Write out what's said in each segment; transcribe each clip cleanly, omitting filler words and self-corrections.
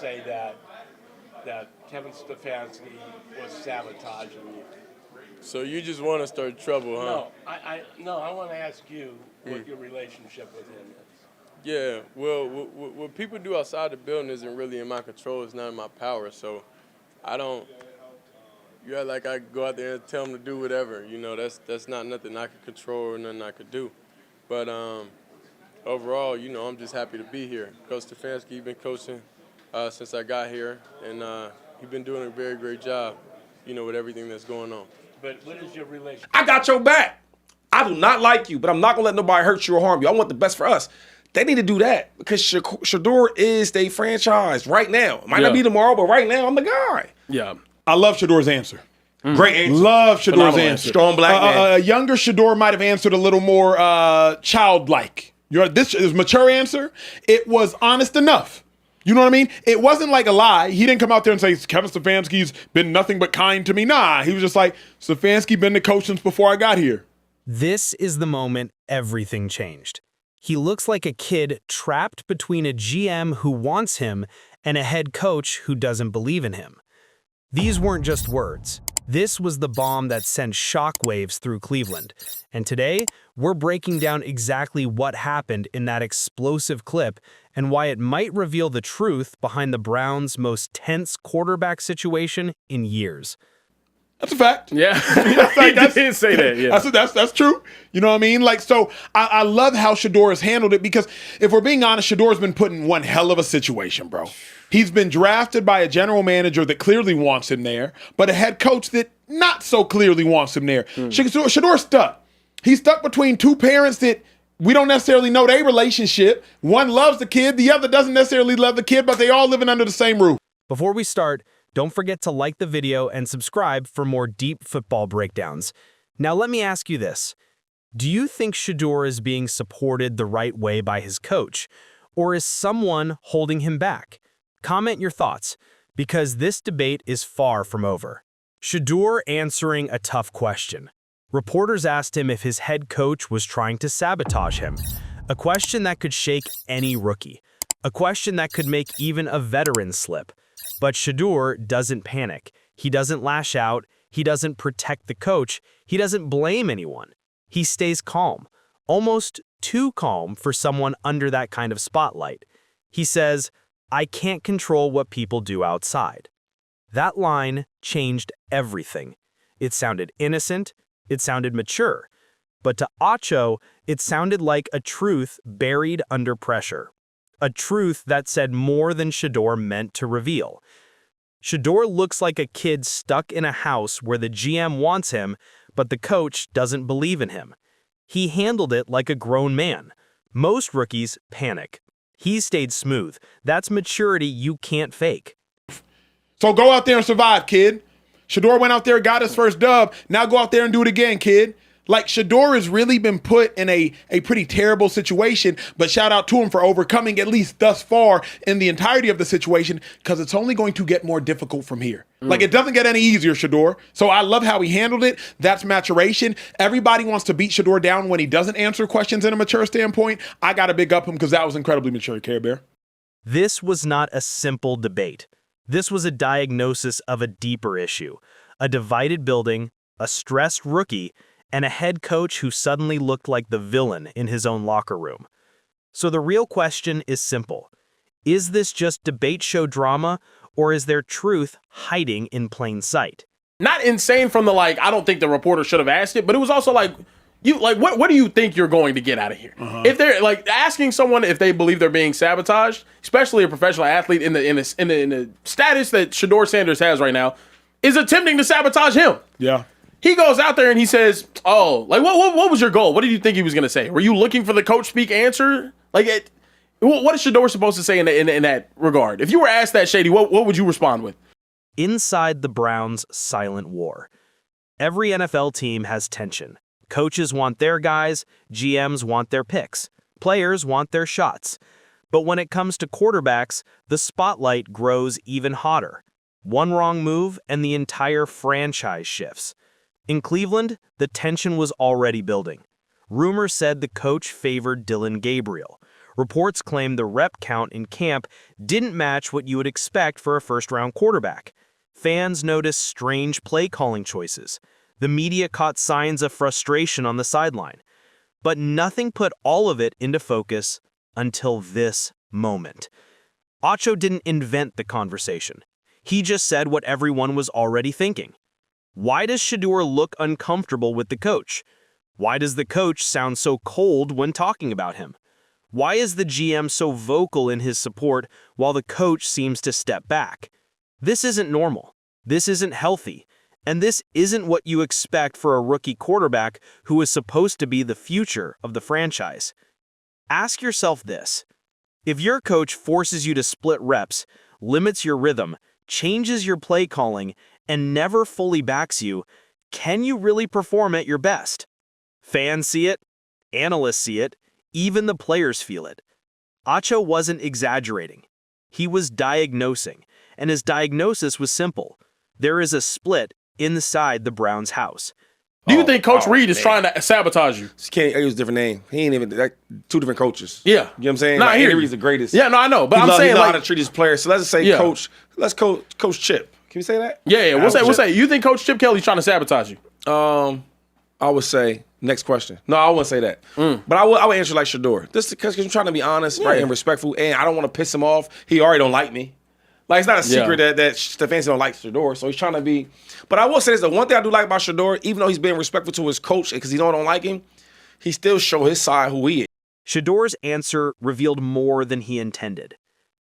say that Kevin Stefanski was sabotaging you. So you just want to start trouble, huh? No, I want to ask you what your relationship with him is. Yeah, well, what people do outside the building isn't really in my control. It's not in my power, so I don't. Yeah, like I go out there and tell them to do whatever. You know, that's not nothing I could control or nothing I could do. But overall, you know, I'm just happy to be here. Coach Stefanski, he's been coaching since I got here, and he's been doing a very great job, you know, with everything that's going on. But what is your relationship? I got your back. I do not like you, but I'm not going to let nobody hurt you or harm you. I want the best for us. They need to do that because Shedeur is their franchise right now. It might not be tomorrow, but right now I'm the guy. Yeah. I love Shedeur's answer. Great answer. Love Shedeur's Phenomenal answer. Strong black man. A younger Shedeur might have answered a little more childlike. This is a mature answer. It was honest enough. You know what I mean? It wasn't like a lie. He didn't come out there and say, Kevin Stefanski's been nothing but kind to me. Nah, he was just like, Stefanski been the coach since before I got here. This is the moment everything changed. He looks like a kid trapped between a GM who wants him and a head coach who doesn't believe in him. These weren't just words. This was the bomb that sent shockwaves through Cleveland. And today, we're breaking down exactly what happened in that explosive clip and why it might reveal the truth behind the Browns' most tense quarterback situation in years. That's a fact. Yeah, Like, he did say that. Yeah, that's true. You know what I mean? Like, so I love how Shedeur has handled it because if we're being honest, Shedeur's been put in one hell of a situation, bro. He's been drafted by a general manager that clearly wants him there, but a head coach that not so clearly wants him there. Shedeur's stuck. He's stuck between two parents that we don't necessarily know their relationship. One loves the kid, the other doesn't necessarily love the kid, but they all living under the same roof. Before we start, don't forget to like the video and subscribe for more deep football breakdowns. Now let me ask you this. Do you think Shedeur is being supported the right way by his coach, or is someone holding him back? Comment your thoughts, because this debate is far from over. Shedeur answering a tough question. Reporters asked him if his head coach was trying to sabotage him, a question that could shake any rookie, a question that could make even a veteran slip. But Shedeur doesn't panic. He doesn't lash out. He doesn't protect the coach. He doesn't blame anyone. He stays calm, almost too calm for someone under that kind of spotlight. He says, "I can't control what people do outside." That line changed everything. It sounded innocent. It sounded mature. But to Acho, it sounded like a truth buried under pressure. A truth that said more than Shedeur meant to reveal. Shedeur looks like a kid stuck in a house where the GM wants him, but the coach doesn't believe in him. He handled it like a grown man. Most rookies panic. He stayed smooth. That's maturity you can't fake. So go out there and survive, kid. Shedeur went out there, got his first dub. Now go out there and do it again, kid. Like, Shedeur has really been put in a pretty terrible situation, but shout out to him for overcoming, at least thus far, in the entirety of the situation, because it's only going to get more difficult from here. Like, it doesn't get any easier, Shedeur. So I love how he handled it. That's maturation. Everybody wants to beat Shedeur down when he doesn't answer questions in a mature standpoint. I got to big up him because that was incredibly mature, Care Bear. This was not a simple debate. This was a diagnosis of a deeper issue. A divided building, a stressed rookie, and a head coach who suddenly looked like the villain in his own locker room. So the real question is simple. Is this just debate show drama, or is there truth hiding in plain sight? not insane from the, like, I don't think the reporter should have asked it, but it was also like, what do you think you're going to get out of here? If they're like asking someone if they believe they're being sabotaged, especially a professional athlete in the status that Shedeur Sanders has right now, is attempting to sabotage him. Yeah. He goes out there and he says, "Oh, like what was your goal? What did you think he was going to say? Were you looking for the coach speak answer? Like, what is Shedeur supposed to say in that regard? If you were asked that, Shady, what would you respond with?" Inside the Browns' silent war, every NFL team has tension. Coaches want their guys, GMs want their picks, players want their shots. But when it comes to quarterbacks, the spotlight grows even hotter. One wrong move and the entire franchise shifts. In Cleveland, the tension was already building. Rumors said the coach favored Dylan Gabriel. Reports claim the rep count in camp didn't match what you would expect for a first-round quarterback. Fans noticed strange play-calling choices. The media caught signs of frustration on the sideline. But nothing put all of it into focus until this moment. Acho didn't invent the conversation. He just said what everyone was already thinking. Why does Shedeur look uncomfortable with the coach? Why does the coach sound so cold when talking about him? Why is the GM so vocal in his support while the coach seems to step back? This isn't normal. This isn't healthy. And this isn't what you expect for a rookie quarterback who is supposed to be the future of the franchise. Ask yourself this. If your coach forces you to split reps, limits your rhythm, changes your play calling, and never fully backs you, can you really perform at your best? Fans see it, analysts see it, even the players feel it. Acho wasn't exaggerating. He was diagnosing, and his diagnosis was simple. There is a split inside the Browns' house. Do you think Coach Reed is trying to sabotage you? Can't use a different name. He ain't even like two different coaches. Yeah. You know what I'm saying? Nah, like, I hear Andy you. Reid's the greatest. Yeah, no, I know. But He I'm love- saying, he know like, how to treat his players. So let's just say Yeah. Coach Chip. Can we say that? yeah, we'll Coach say, Chip. you think Coach Chip Kelly's trying to sabotage you? I would say next question. No, I wouldn't say that. But I would answer like Shedeur. Just because I'm trying to be honest, right, and respectful, and I don't want to piss him off. He already don't like me. Like, it's not a secret that Stefanski don't like Shedeur, so he's trying to be. But I will say this: the one thing I do like about Shedeur, even though he's being respectful to his coach because he don't like him, he still show his side who he is. Shedeur's answer revealed more than he intended.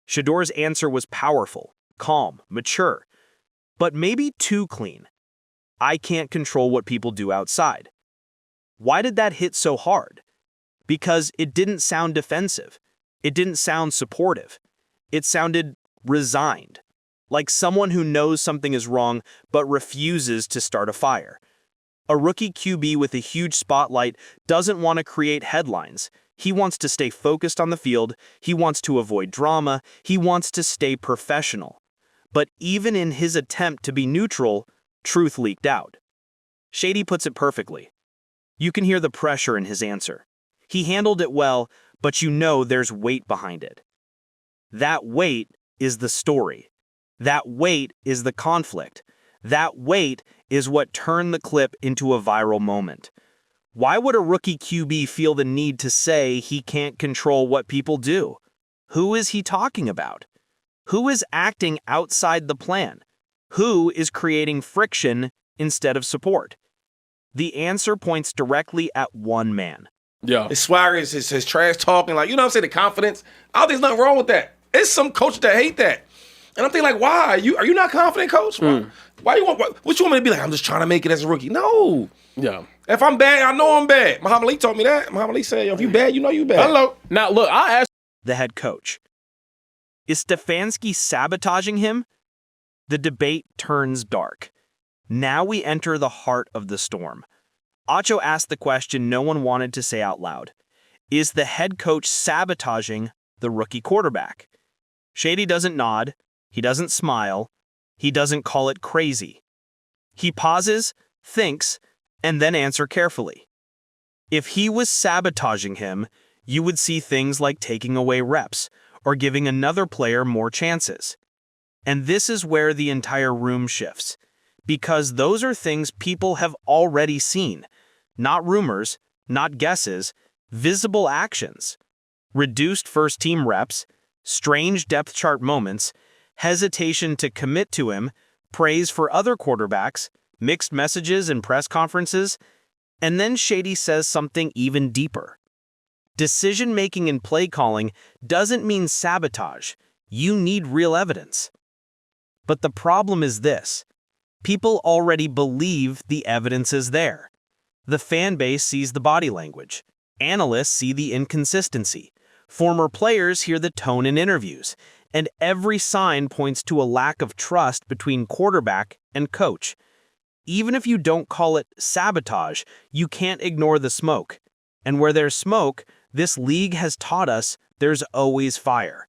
Shedeur's answer was powerful, calm, mature, but maybe too clean. I can't control what people do outside. Why did that hit so hard? Because it didn't sound defensive. It didn't sound supportive. It sounded resigned, like someone who knows something is wrong but refuses to start a fire. A rookie QB with a huge spotlight doesn't want to create headlines. He wants to stay focused on the field. He wants to avoid drama. He wants to stay professional. But even in his attempt to be neutral, truth leaked out. Shady puts it perfectly. You can hear the pressure in his answer. He handled it well, but you know there's weight behind it. That weight is the story. That weight is the conflict. That weight is what turned the clip into a viral moment. Why would a rookie QB feel the need to say he can't control what people do? Who is he talking about? Who is acting outside the plan? Who is creating friction instead of support? The answer points directly at one man. Yeah. His swagger, his trash talking, like, you know what I'm saying, the confidence. I don't think there's nothing wrong with that. It's some coaches that hate that. And I'm thinking, like, why? Are you not confident, coach? Why you want? What you want me to be like? I'm just trying to make it as a rookie. No. Yeah. If I'm bad, I know I'm bad. Muhammad Ali told me that. Muhammad Ali said, yo, if you bad, you know you bad. Hello. Now, look, I asked. The head coach. Is Stefanski sabotaging him? The debate turns dark. Now we enter the heart of the storm. Acho asked the question no one wanted to say out loud. Is the head coach sabotaging the rookie quarterback? Shady doesn't nod. He doesn't smile. He doesn't call it crazy. He pauses, thinks, and then answers carefully. If he was sabotaging him, you would see things like taking away reps or giving another player more chances. And this is where the entire room shifts, because those are things people have already seen. Not rumors, not guesses, visible actions. Reduced first-team reps, strange depth chart moments, hesitation to commit to him, praise for other quarterbacks, mixed messages in press conferences, and then Shady says something even deeper. Decision-making and play calling doesn't mean sabotage. You need real evidence. But the problem is this. People already believe the evidence is there. The fan base sees the body language. Analysts see the inconsistency. Former players hear the tone in interviews. And every sign points to a lack of trust between quarterback and coach. Even if you don't call it sabotage, you can't ignore the smoke. And where there's smoke, this league has taught us there's always fire.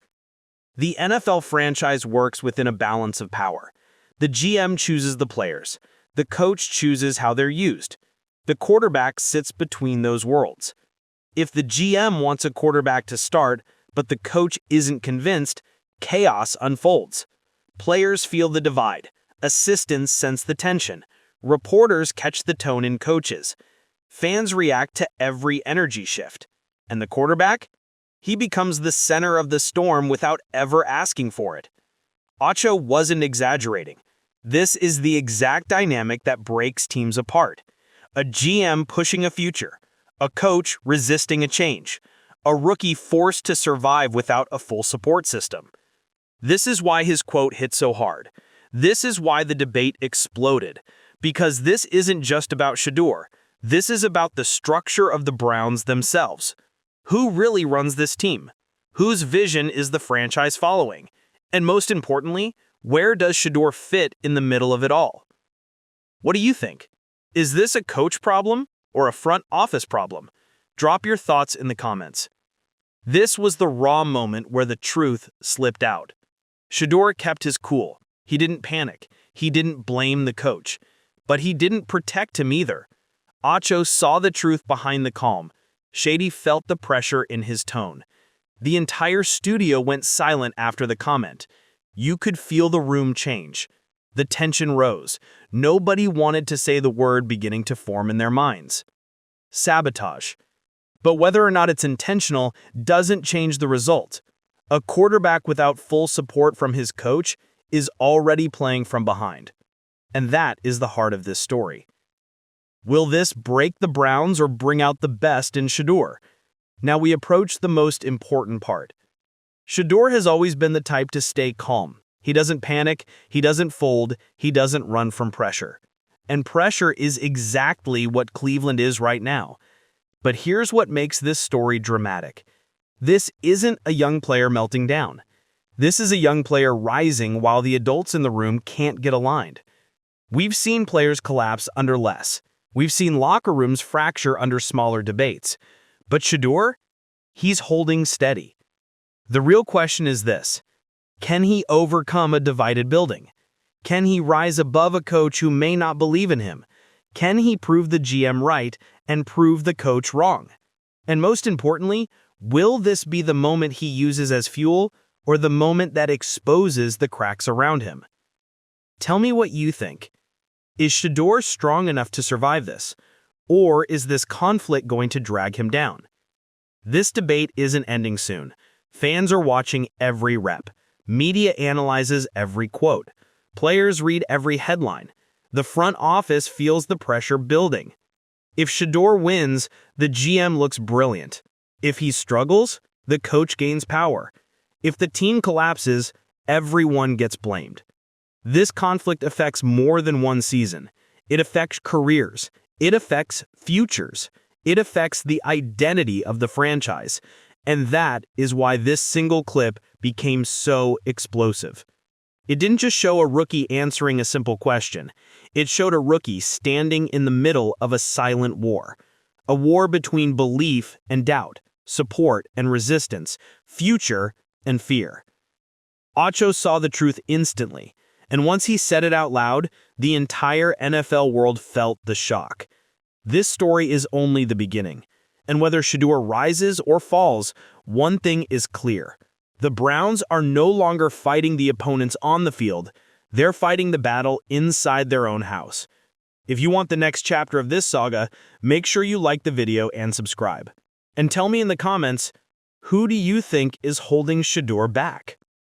The NFL franchise works within a balance of power. The GM chooses the players. The coach chooses how they're used. The quarterback sits between those worlds. If the GM wants a quarterback to start, but the coach isn't convinced, chaos unfolds. Players feel the divide. Assistants sense the tension. Reporters catch the tone in coaches. Fans react to every energy shift. And the quarterback? He becomes the center of the storm without ever asking for it. Acho wasn't exaggerating. This is the exact dynamic that breaks teams apart. A GM pushing a future. A coach resisting a change. A rookie forced to survive without a full support system. This is why his quote hit so hard. This is why the debate exploded. Because this isn't just about Shedeur. This is about the structure of the Browns themselves. Who really runs this team? Whose vision is the franchise following? And most importantly, where does Shedeur fit in the middle of it all? What do you think? Is this a coach problem or a front office problem? Drop your thoughts in the comments. This was the raw moment where the truth slipped out. Shedeur kept his cool. He didn't panic. He didn't blame the coach. But he didn't protect him either. Acho saw the truth behind the calm. Shady felt the pressure in his tone. The entire studio went silent after the comment. You could feel the room change. The tension rose. Nobody wanted to say the word beginning to form in their minds. Sabotage. But whether or not it's intentional doesn't change the result. A quarterback without full support from his coach is already playing from behind. And that is the heart of this story. Will this break the Browns or bring out the best in Shedeur? Now we approach the most important part. Shedeur has always been the type to stay calm. He doesn't panic, he doesn't fold, he doesn't run from pressure. And pressure is exactly what Cleveland is right now. But here's what makes this story dramatic. This isn't a young player melting down. This is a young player rising while the adults in the room can't get aligned. We've seen players collapse under less. We've seen locker rooms fracture under smaller debates. But Shedeur, he's holding steady. The real question is this: can he overcome a divided building? Can he rise above a coach who may not believe in him? Can he prove the GM right and prove the coach wrong? And most importantly, will this be the moment he uses as fuel or the moment that exposes the cracks around him? Tell me what you think. Is Shedeur strong enough to survive this? Or is this conflict going to drag him down? This debate isn't ending soon. Fans are watching every rep. Media analyzes every quote. Players read every headline. The front office feels the pressure building. If Shedeur wins, the GM looks brilliant. If he struggles, the coach gains power. If the team collapses, everyone gets blamed. This conflict affects more than one season. It affects careers. It affects futures. It affects the identity of the franchise. And that is why this single clip became so explosive. It didn't just show a rookie answering a simple question. It showed a rookie standing in the middle of a silent war. A war between belief and doubt, support and resistance, future and fear. Acho saw the truth instantly. And once he said it out loud, the entire NFL world felt the shock. This story is only the beginning. And whether Shedeur rises or falls, one thing is clear. The Browns are no longer fighting the opponents on the field. They're fighting the battle inside their own house. If you want the next chapter of this saga, make sure you like the video and subscribe. And tell me in the comments, who do you think is holding Shedeur back?